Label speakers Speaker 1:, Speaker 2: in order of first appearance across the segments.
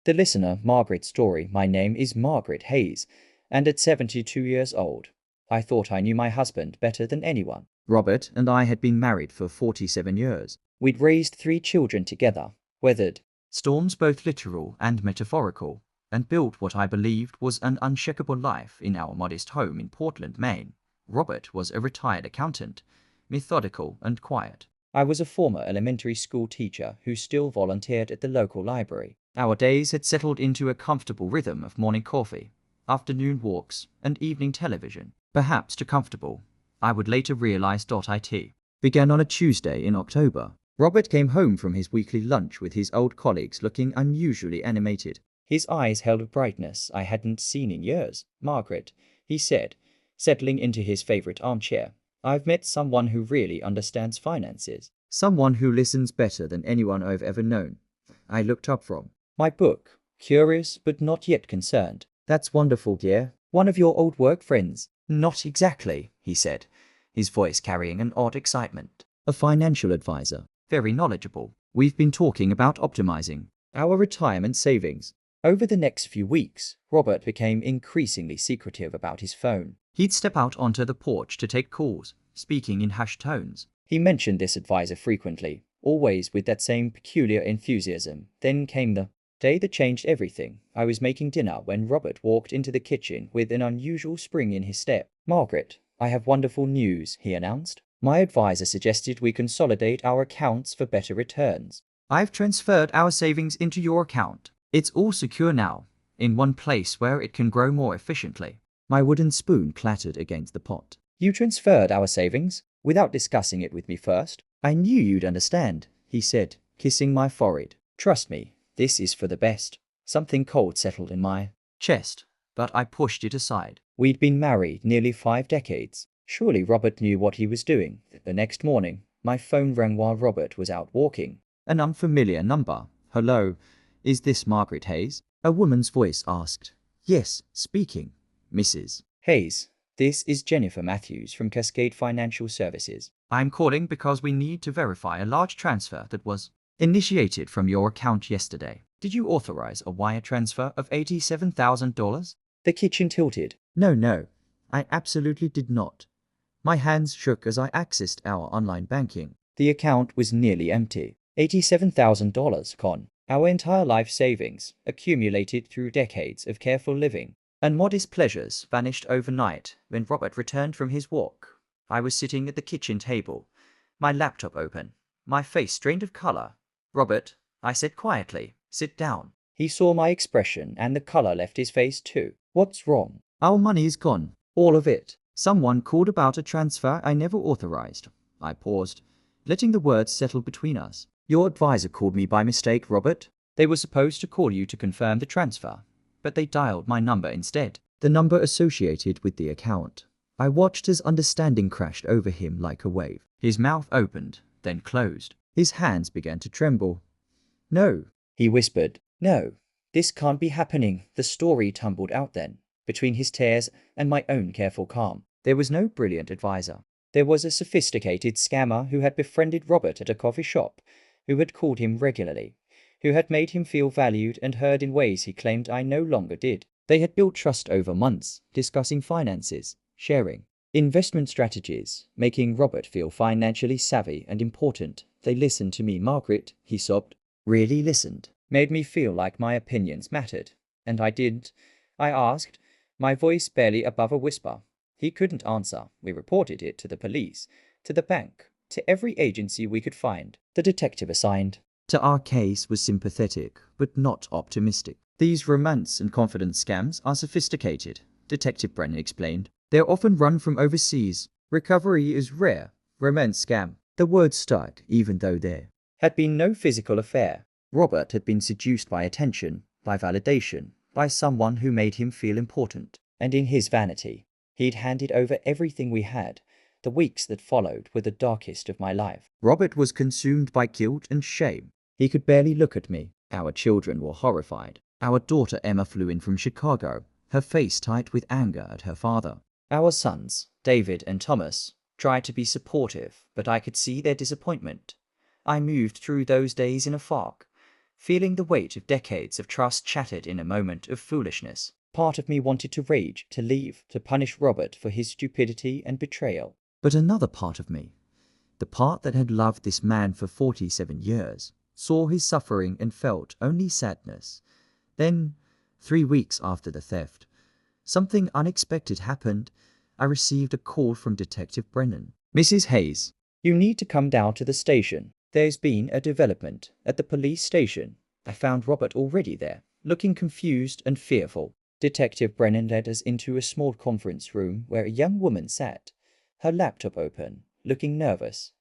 Speaker 1: The listener, Margaret's story. My name is Margaret Hayes, and at 72 years old, I thought I knew my husband better than anyone. Robert and I had been married for 47 years. We'd raised 3 children together, weathered storms both literal and metaphorical, and built what I believed was an unshakable life in our modest home in Portland, Maine. Robert was a retired accountant, methodical and quiet. I was a former elementary school teacher who still volunteered at the local library. Our days had settled into a comfortable rhythm of morning coffee, afternoon walks, and evening television. Perhaps too comfortable, I would later realize. It began on a Tuesday in October. Robert came home from his weekly lunch with his old colleagues looking unusually animated. His eyes held a brightness I hadn't seen in years. Margaret, he said, settling into his favorite armchair, I've met someone who really understands finances. Someone who listens better than anyone I've ever known. I looked up from my book, curious but not yet concerned. That's wonderful, dear. One of your old work friends. Not exactly, he said, his voice carrying an odd excitement. A financial advisor. Very knowledgeable. We've been talking about optimizing our retirement savings. Over the next few weeks, Robert became increasingly secretive about his phone. He'd step out onto the porch to take calls, speaking in hushed tones. He mentioned this advisor frequently, always with that same peculiar enthusiasm. Then came the day that changed everything. I was making dinner when Robert walked into the kitchen with an unusual spring in his step. Margaret, I have wonderful news, he announced. My advisor suggested we consolidate our accounts for better returns. I've transferred our savings into your account. It's all secure now, in one place where it can grow more efficiently. My wooden spoon clattered against the pot. You transferred our savings without discussing it with me first? I knew you'd understand, he said, kissing my forehead. Trust me, this is for the best. Something cold settled in my chest, but I pushed it aside. We'd been married nearly 5 decades. Surely Robert knew what he was doing. The next morning, my phone rang while Robert was out walking. An unfamiliar number. Hello, is this Margaret Hayes? A woman's voice asked. Yes, speaking, Mrs. Hayes. This is Jennifer Matthews from Cascade Financial Services. I'm calling because we need to verify a large transfer that was initiated from your account yesterday. Did you authorize a wire transfer of $87,000? The kitchen tilted. No, I absolutely did not. My hands shook as I accessed our online banking. The account was nearly empty. $87,000 gone. Our entire life savings, accumulated through decades of careful living and modest pleasures, vanished overnight when Robert returned from his walk. I was sitting at the kitchen table, my laptop open, my face strained of color. Robert, I said quietly, sit down. He saw my expression and the color left his face too. What's wrong? Our money is gone. All of it. Someone called about a transfer I never authorized. I paused, letting the words settle between us. Your advisor called me by mistake, Robert. They were supposed to call you to confirm the transfer, but they dialed my number instead. The number associated with the account. I watched as understanding crashed over him like a wave. His mouth opened, then closed. His hands began to tremble. No, he whispered. No, this can't be happening. The story tumbled out then, between his tears and my own careful calm. There was no brilliant advisor. There was a sophisticated scammer who had befriended Robert at a coffee shop, who had called him regularly, who had made him feel valued and heard in ways he claimed I no longer did. They had built trust over months, discussing finances, sharing investment strategies, making Robert feel financially savvy and important. They listened to me, Margaret, he sobbed. Really listened. Made me feel like my opinions mattered. And I didn't. I asked, my voice barely above a whisper. He couldn't answer. We reported it to the police, to the bank, to every agency we could find. The detective assigned to our case was sympathetic, but not optimistic. These romance and confidence scams are sophisticated, Detective Brennan explained. They're often run from overseas. Recovery is rare. Romance scam. The word stuck, even though there had been no physical affair. Robert had been seduced by attention, by validation, by someone who made him feel important. And in his vanity, he'd handed over everything we had. The weeks that followed were the darkest of my life. Robert was consumed by guilt and shame. He could barely look at me. Our children were horrified. Our daughter Emma flew in from Chicago, her face tight with anger at her father. Our sons, David and Thomas, tried to be supportive, but I could see their disappointment. I moved through those days in a fog, feeling the weight of decades of trust shattered in a moment of foolishness. Part of me wanted to rage, to leave, to punish Robert for his stupidity and betrayal. But another part of me, the part that had loved this man for 47 years, saw his suffering and felt only sadness. Then, 3 weeks after the theft, something unexpected happened. I received a call from Detective Brennan. "Mrs. Hayes, you need to come down to the station. There's been a development at the police station." I found Robert already there, looking confused and fearful. Detective Brennan led us into a small conference room where a young woman sat, her laptop open, looking nervous.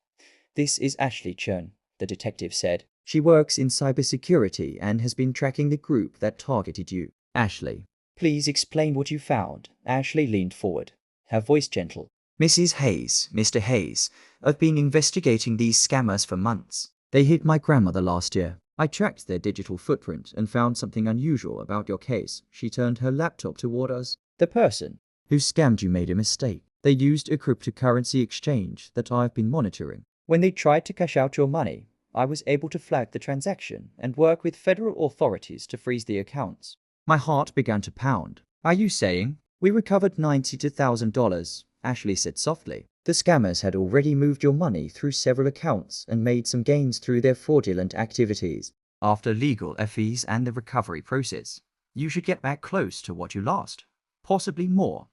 Speaker 1: "This is Ashley Chern," the detective said. "She works in cybersecurity and has been tracking the group that targeted you." "Ashley, please explain what you found." Ashley leaned forward, her voice gentle. "Mrs. Hayes, Mr. Hayes, I've been investigating these scammers for months. They hit my grandmother last year. I tracked their digital footprint and found something unusual about your case." She turned her laptop toward us. "The person who scammed you made a mistake. They used a cryptocurrency exchange that I've been monitoring. When they tried to cash out your money, I was able to flag the transaction and work with federal authorities to freeze the accounts." My heart began to pound. "Are you saying we recovered $92,000? Ashley said softly. "The scammers had already moved your money through several accounts and made some gains through their fraudulent activities. After legal fees and the recovery process, you should get back close to what you lost, possibly more."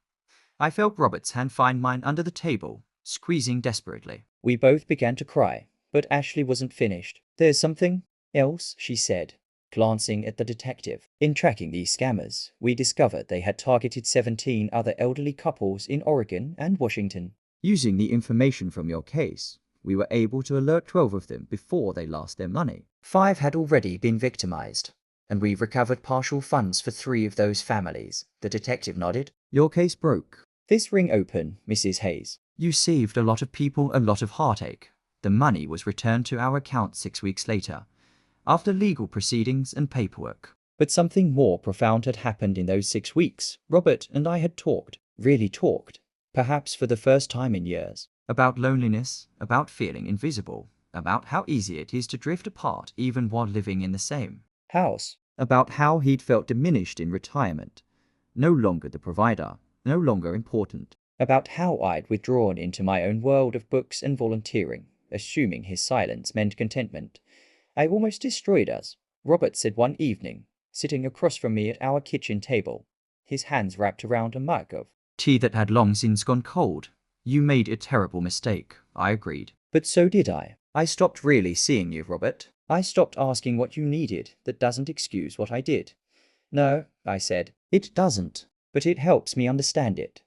Speaker 1: I felt Robert's hand find mine under the table, squeezing desperately. We both began to cry, but Ashley wasn't finished. "There's something else," she said, glancing at the detective. "In tracking these scammers, we discovered they had targeted 17 other elderly couples in Oregon and Washington. Using the information from your case, we were able to alert 12 of them before they lost their money. 5 had already been victimized, and we've recovered partial funds for 3 of those families." The detective nodded. "Your case broke this ring open, Mrs. Hayes. You saved a lot of people a lot of heartache. The money was returned to our account 6 weeks later, after legal proceedings and paperwork." But something more profound had happened in those 6 weeks. Robert and I had talked, really talked, perhaps for the first time in years, about loneliness, about feeling invisible, about how easy it is to drift apart even while living in the same house, about how he'd felt diminished in retirement, no longer the provider, no longer important, about how I'd withdrawn into my own world of books and volunteering, assuming his silence meant contentment. "I almost destroyed us," Robert said one evening, sitting across from me at our kitchen table, his hands wrapped around a mug of tea that had long since gone cold. "You made a terrible mistake," I agreed. "But so did I. I stopped really seeing you, Robert. I stopped asking what you needed. That doesn't excuse what I did." "No," I said, "it doesn't. But it helps me understand it."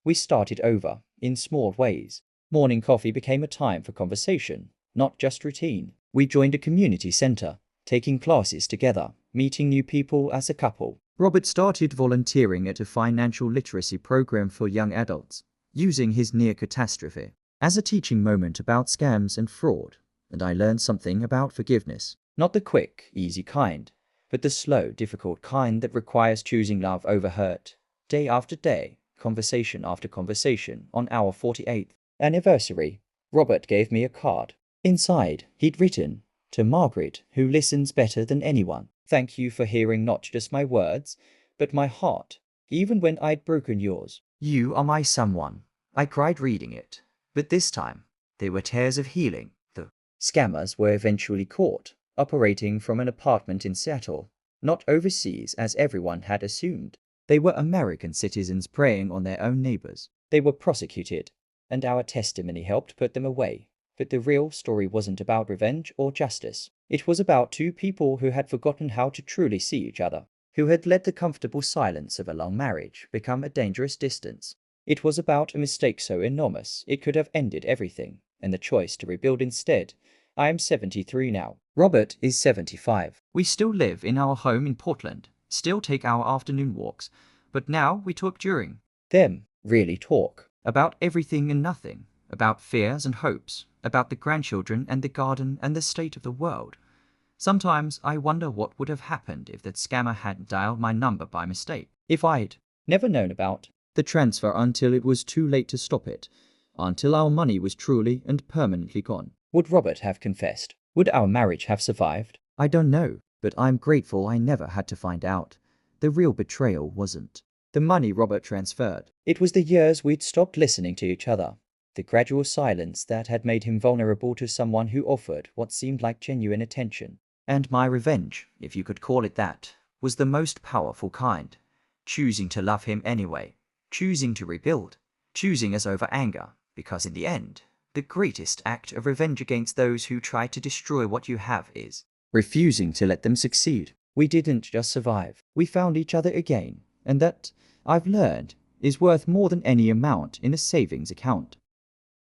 Speaker 1: We started over, in small ways. Morning coffee became a time for conversation, not just routine. We joined a community center, taking classes together, meeting new people as a couple. Robert started volunteering at a financial literacy program for young adults, using his near catastrophe as a teaching moment about scams and fraud. And I learned something about forgiveness. Not the quick, easy kind, but the slow, difficult kind that requires choosing love over hurt. Day after day, conversation after conversation. On our 48th anniversary, Robert gave me a card. Inside, he'd written, "To Margaret, who listens better than anyone. Thank you for hearing not just my words, but my heart, even when I'd broken yours. You are my someone." I cried reading it, but this time, they were tears of healing. The scammers were eventually caught, operating from an apartment in Seattle, not overseas as everyone had assumed. They were American citizens preying on their own neighbors. They were prosecuted, and our testimony helped put them away. But the real story wasn't about revenge or justice. It was about 2 people who had forgotten how to truly see each other, who had let the comfortable silence of a long marriage become a dangerous distance. It was about a mistake so enormous it could have ended everything, and the choice to rebuild instead. I am 73 now. Robert is 75. We still live in our home in Portland, still take our afternoon walks, but now we talk during them, really talk, about everything and nothing, about fears and hopes, about the grandchildren and the garden and the state of the world. Sometimes I wonder what would have happened if that scammer hadn't dialed my number by mistake. If I'd never known about the transfer until it was too late to stop it, until our money was truly and permanently gone. Would Robert have confessed? Would our marriage have survived? I don't know. but I'm grateful I never had to find out. The real betrayal wasn't the money Robert transferred. It was the years we'd stopped listening to each other. The gradual silence that had made him vulnerable to someone who offered what seemed like genuine attention. And my revenge, if you could call it that, was the most powerful kind. Choosing to love him anyway. Choosing to rebuild. Choosing us over anger. Because in the end, the greatest act of revenge against those who try to destroy what you have is refusing to let them succeed. We didn't just survive. We found each other again. And that, I've learned, is worth more than any amount in a savings account.